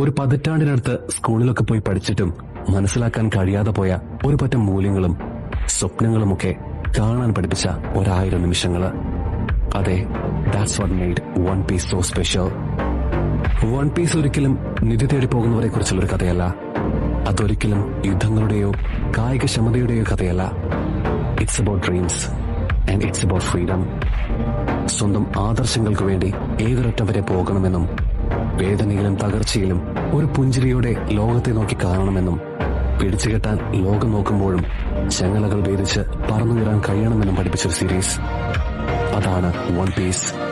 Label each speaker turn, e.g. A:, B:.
A: ഒരു പതിറ്റാണ്ടിനടുത്ത് സ്കൂളിലൊക്കെ പോയി പഠിച്ചിട്ടും മനസ്സിലാക്കാൻ കഴിയാതെ പോയ ഒരു പറ്റം മൂല്യങ്ങളും സ്വപ്നങ്ങളുമൊക്കെ കാണാൻ പഠിപ്പിച്ച 1000 നിമിഷങ്ങള്. അതെ, that's what made one piece so special. One piece ഒരിക്കലും നിധി തേടി പോകുന്നവരെ കുറിച്ചുള്ളൊരു കഥയല്ല. അതൊരിക്കലും യുദ്ധങ്ങളുടെയോ കായികക്ഷമതയുടെയോ കഥയല്ല. It's about dreams and it's about freedom. സ്വന്തം ആദർശങ്ങൾക്ക് വേണ്ടി ഏതൊരറ്റം വരെ പോകണമെന്നും വേദനയിലും തകർച്ചയിലും ഒരു പുഞ്ചിരിയോടെ ലോകത്തെ നോക്കി കാണണമെന്നും പിടിച്ചുകെട്ടാൻ ലോകം നോക്കുമ്പോഴും ചങ്ങലകൾ ഭേദിച്ച് പറന്നുയരാൻ കഴിയണമെന്നും പഠിപ്പിച്ചൊരു സീരീസ്. അതാണ് വൺ പീസ്.